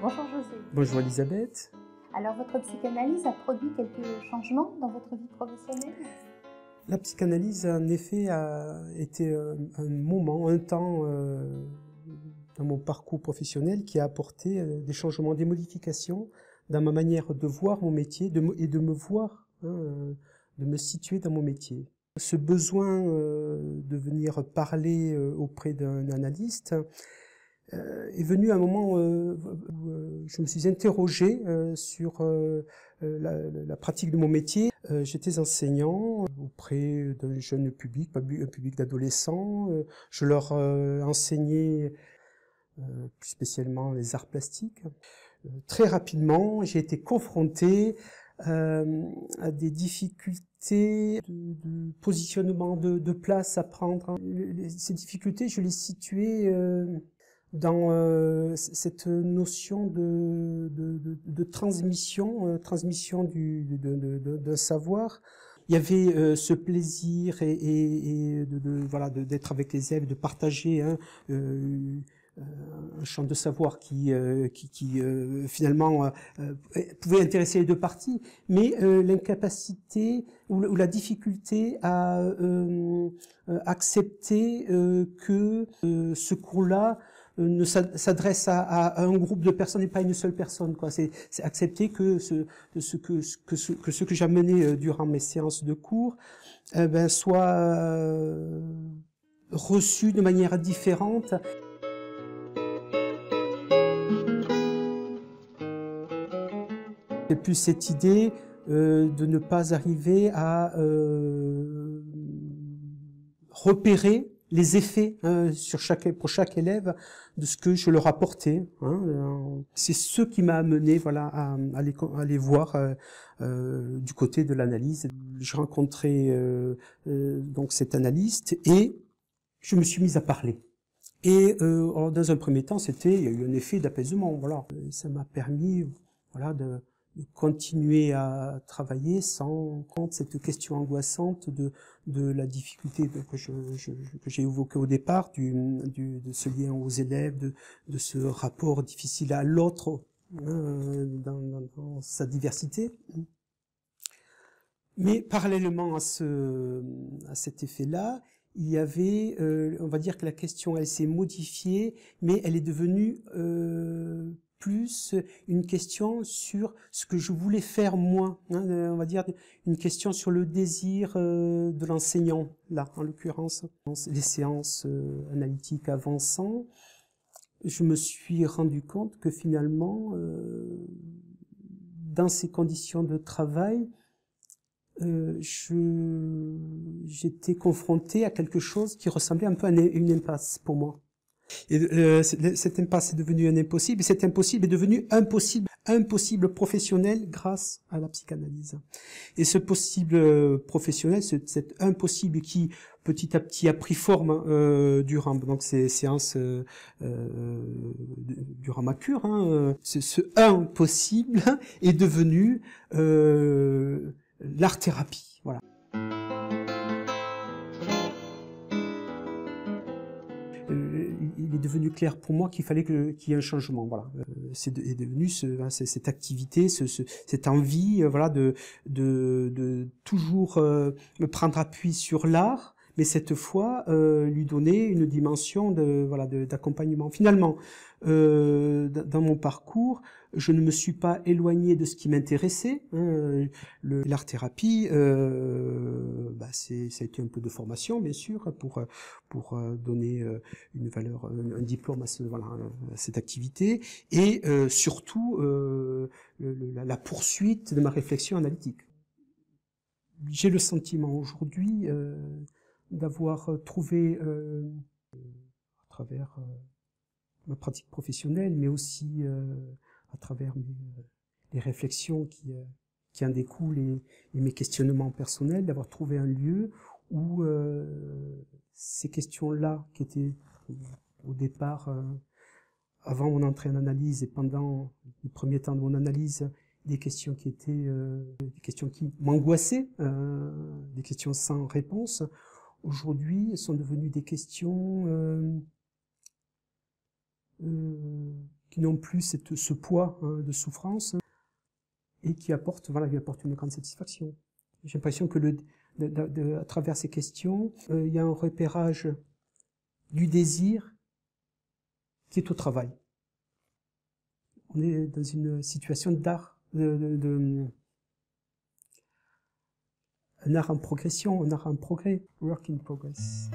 Bonjour José. Bonjour Elisabeth. Alors votre psychanalyse a produit quelques changements dans votre vie professionnelle? La psychanalyse en effet a été un moment, un temps dans mon parcours professionnel qui a apporté des changements, des modifications dans ma manière de voir mon métier et de me voir, de me situer dans mon métier. Ce besoin de venir parler auprès d'un analyste est venu à un moment où je me suis interrogé sur la pratique de mon métier. J'étais enseignant auprès d'un jeune public, un public d'adolescents. Je leur enseignais plus spécialement les arts plastiques. Très rapidement, j'ai été confronté à des difficultés de positionnement, de place à prendre. Ces difficultés, je les situais dans cette notion de transmission, transmission d'un savoir. Il y avait ce plaisir et voilà, d'être avec les élèves, de partager un champ de savoir qui finalement pouvait intéresser les deux parties, mais l'incapacité ou la difficulté à accepter que ce cours-là ne s'adresse à un groupe de personnes et pas à une seule personne, quoi. C'est accepter que ce que j'amenais durant mes séances de cours soit reçu de manière différente. Et puis cette idée de ne pas arriver à repérer les effets pour chaque élève de ce que je leur apportais. C'est ce qui m'a amené voilà, à aller voir du côté de l'analyse. J'ai rencontré donc cet analyste et je me suis mise à parler. Et dans un premier temps, il y a eu un effet d'apaisement. Voilà. Et ça m'a permis voilà, de continuer à travailler sans prendre cette question angoissante de la difficulté que j'ai évoquée au départ, de ce lien aux élèves, de ce rapport difficile à l'autre dans sa diversité. Mais parallèlement à cet effet-là, il y avait, on va dire que la question, elle s'est modifiée, mais elle est devenue plus une question sur ce que je voulais faire moi, on va dire une question sur le désir de l'enseignant, là, en l'occurrence. Les séances analytiques avançant, je me suis rendu compte que finalement, dans ces conditions de travail, j'étais confronté à quelque chose qui ressemblait un peu à une impasse pour moi. Et cette impasse est devenue un impossible, et cet impossible est devenu impossible professionnel grâce à la psychanalyse. Et ce possible professionnel, cet impossible qui petit à petit a pris forme durant donc ces séances durant ma cure, ce impossible est devenu l'art-thérapie, voilà. Il est devenu clair pour moi qu'il fallait qu'il y ait un changement, voilà. C'est devenu cette activité, cette envie, voilà, de toujours me prendre appui sur l'art, mais cette fois lui donner une dimension d'accompagnement. Finalement, dans mon parcours, je ne me suis pas éloigné de ce qui m'intéressait. L'art-thérapie, ça a été un peu de formation, bien sûr, pour donner une valeur, un diplôme à cette activité, et surtout la poursuite de ma réflexion analytique. J'ai le sentiment aujourd'hui d'avoir trouvé à travers ma pratique professionnelle, mais aussi à travers les réflexions qui en découlent et mes questionnements personnels, d'avoir trouvé un lieu où ces questions-là, qui étaient au départ, avant mon entrée en analyse et pendant les premiers temps de mon analyse, des questions qui étaient des questions qui m'angoissaient, des questions sans réponse, aujourd'hui sont devenues des questions n'ont plus ce poids de souffrance et qui apportent, voilà, lui apportent une grande satisfaction. J'ai l'impression que à travers ces questions, il y a un repérage du désir qui est au travail. On est dans une situation d'art, un art en progression, un art en progrès, work in progress.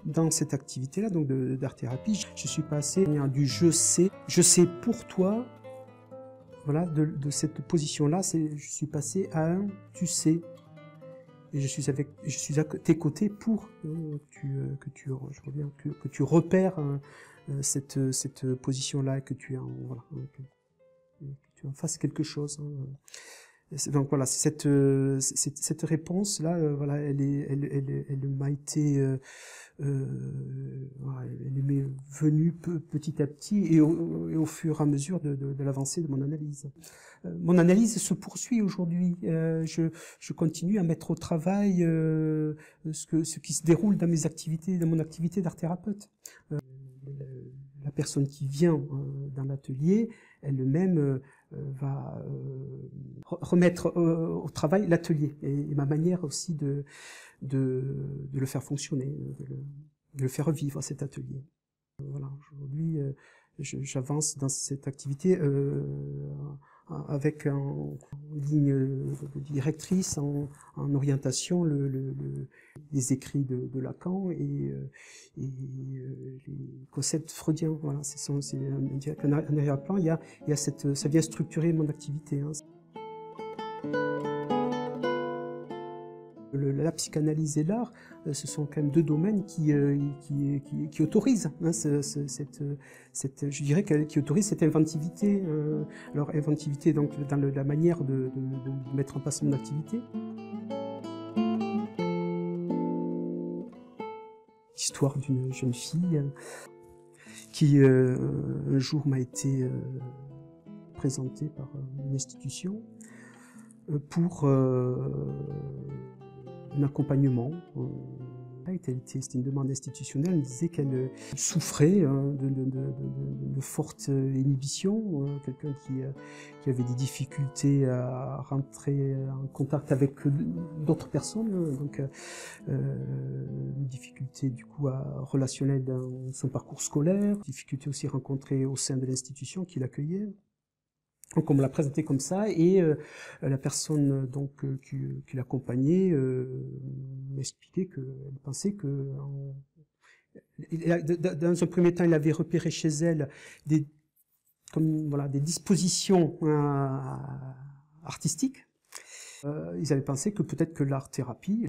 Dans cette activité-là, donc d'art-thérapie, je suis passé du je sais pour toi, voilà, de cette position-là, je suis passé à un tu sais. Et je suis à tes côtés pour que tu repères cette position-là et que tu en fasses quelque chose. Donc voilà, cette réponse-là, voilà, elle m'a été, voilà, elle m'est venue petit à petit et au fur et à mesure de l'avancée de mon analyse. Mon analyse se poursuit aujourd'hui. Je continue à mettre au travail ce qui se déroule dans mon activité d'art-thérapeute. La personne qui vient dans l'atelier, elle-même va remettre au travail l'atelier et ma manière aussi de le faire fonctionner, de le faire vivre cet atelier. Voilà, aujourd'hui, j'avance dans cette activité avec en ligne directrice, en orientation, les écrits de Lacan et les concepts freudiens. Voilà, c'est un arrière-plan. Il y a ça vient structurer mon activité. Hein. La psychanalyse et l'art, ce sont quand même deux domaines qui autorisent hein, je dirais qui autorisent cette inventivité. Alors inventivité donc dans la manière de mettre en place mon activité. L'histoire d'une jeune fille qui un jour m'a été présentée par une institution pour un accompagnement. C'était une demande institutionnelle. Elle disait qu'elle souffrait de fortes inhibitions, quelqu'un qui avait des difficultés à rentrer en contact avec d'autres personnes, donc une difficulté du coup relationnelle dans son parcours scolaire, difficulté aussi rencontrée au sein de l'institution qui l'accueillait. Donc on me l'a présenté comme ça et la personne donc qui l'accompagnait m'expliquait qu'elle pensait que dans un premier temps il avait repéré chez elle des dispositions artistiques. Ils avaient pensé que peut-être que l'art-thérapie,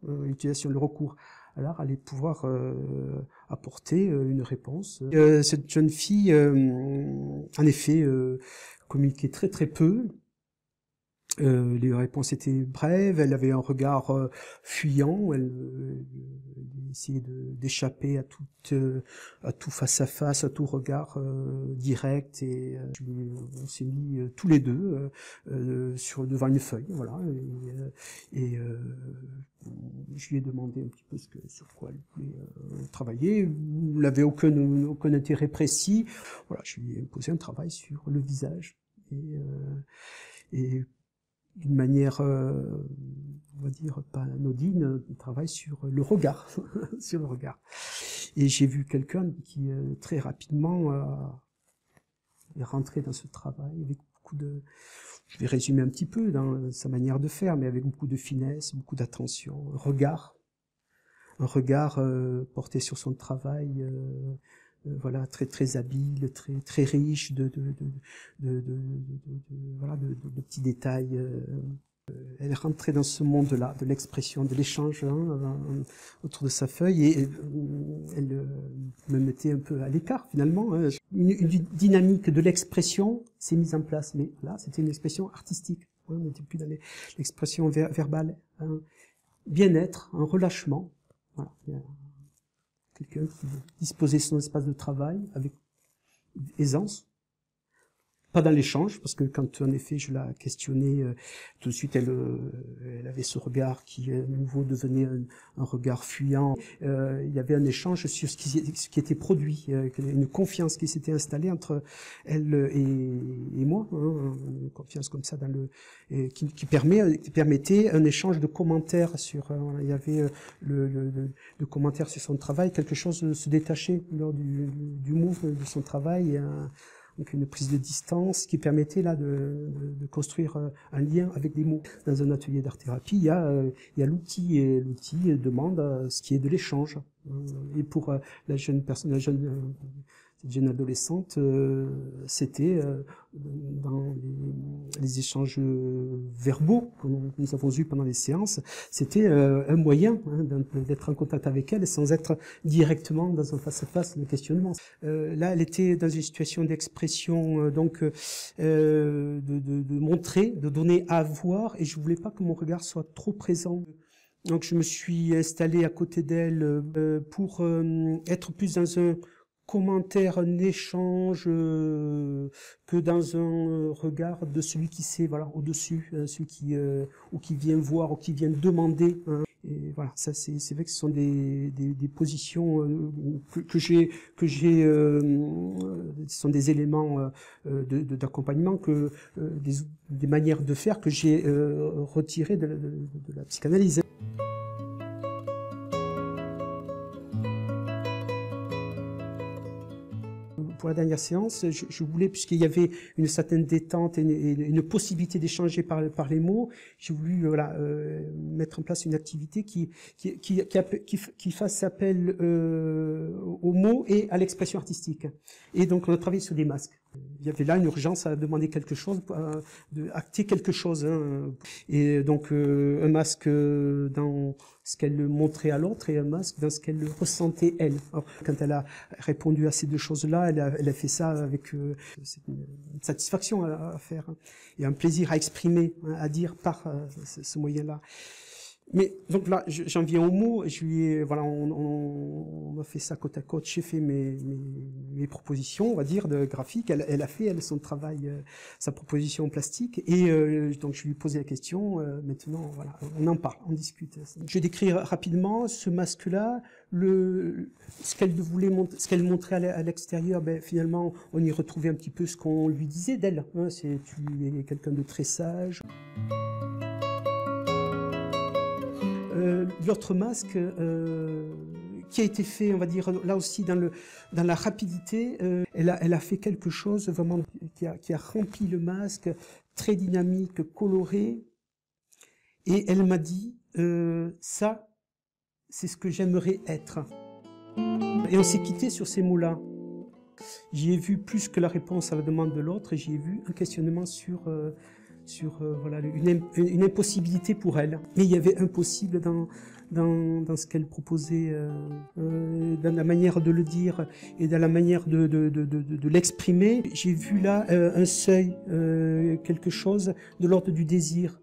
l'utilisation, le recours à l'art allait pouvoir apporter une réponse. Cette jeune fille, en effet, communiquait très très peu. Les réponses étaient brèves, elle avait un regard fuyant, elle essayait d'échapper à tout face à face, à tout regard direct et on s'est mis tous les deux devant une feuille, voilà, et je lui ai demandé un petit peu sur quoi elle voulait travailler. Elle n'avait aucun intérêt précis. Voilà, je lui ai imposé un travail sur le visage et d'une manière, on va dire, pas anodine, un travail sur le regard, sur le regard. Et j'ai vu quelqu'un qui très rapidement est rentré dans ce travail avec beaucoup je vais résumer un petit peu dans sa manière de faire, mais avec beaucoup de finesse, beaucoup d'attention, un regard porté sur son travail, voilà, très très habile, très très riche de petits détails. Elle rentrait dans ce monde-là, de l'expression, de l'échange autour de sa feuille, et elle me mettait un peu à l'écart finalement. Une dynamique de l'expression s'est mise en place, mais là c'était une expression artistique. On n'était plus dans l'expression verbale. Bien-être, un relâchement. Voilà. Quelqu'un qui disposait son espace de travail avec aisance, pas dans l'échange, parce que quand en effet je la questionnais, tout de suite elle avait ce regard qui à nouveau devenait un regard fuyant. Il y avait un échange sur ce qui était produit, une confiance qui s'était installée entre elle et moi, hein, une confiance comme ça dans qui permettait un échange de commentaires sur. Il y avait le commentaire sur son travail, quelque chose se détachait lors du move de son travail. Donc une prise de distance qui permettait là de construire un lien avec des mots. Dans un atelier d'art-thérapie, il y a l'outil, et l'outil demande ce qui est de l'échange. Et pour la jeune personne, cette jeune adolescente, c'était dans les échanges verbaux que nous avons eus pendant les séances, c'était un moyen d'être en contact avec elle sans être directement dans un face-à-face de questionnement. Là, elle était dans une situation d'expression, donc de montrer, de donner à voir, et je voulais pas que mon regard soit trop présent. Donc je me suis installé à côté d'elle pour être plus dans un commentaire, un échange que dans un regard de celui qui sait, voilà, au-dessus, celui qui ou qui vient voir ou qui vient demander. Hein. Et voilà, ça c'est vrai que ce sont des positions que j'ai ce sont des éléments d'accompagnement que des manières de faire que j'ai retirées de la psychanalyse. Pour la dernière séance, je voulais, puisqu'il y avait une certaine détente et une possibilité d'échanger par les mots, j'ai voulu mettre en place une activité qui fasse appel aux mots et à l'expression artistique. Et donc on a travaillé sur des masques. Il y avait là une urgence à demander quelque chose, de acter quelque chose. Hein. Et donc un masque dans ce qu'elle montrait à l'autre et un masque dans ce qu'elle ressentait elle. Alors, quand elle a répondu à ces deux choses-là, elle a fait ça avec une satisfaction à faire hein, et un plaisir à exprimer, hein, à dire par ce moyen-là. Mais donc là, j'en viens au mot. Je lui ai, voilà, on a fait ça côte à côte. J'ai fait mes propositions, on va dire, de graphique. Elle a fait son travail, sa proposition plastique. Et donc je lui ai posé la question. Maintenant, voilà, on en parle, on discute. Je vais décrire rapidement ce masque-là. Ce qu'elle montrait à l'extérieur, ben finalement, on y retrouvait un petit peu ce qu'on lui disait d'elle. Hein, tu es quelqu'un de très sage. L'autre masque qui a été fait, on va dire, là aussi dans la rapidité, elle a fait quelque chose vraiment qui a rempli le masque, très dynamique, coloré, et elle m'a dit ça, c'est ce que j'aimerais être. Et on s'est quitté sur ces mots-là. J'y ai vu plus que la réponse à la demande de l'autre, et j'y ai vu un questionnement sur voilà, une impossibilité pour elle. Mais il y avait impossible dans ce qu'elle proposait, dans la manière de le dire et dans la manière de l'exprimer. J'ai vu là un seuil, quelque chose de l'ordre du désir.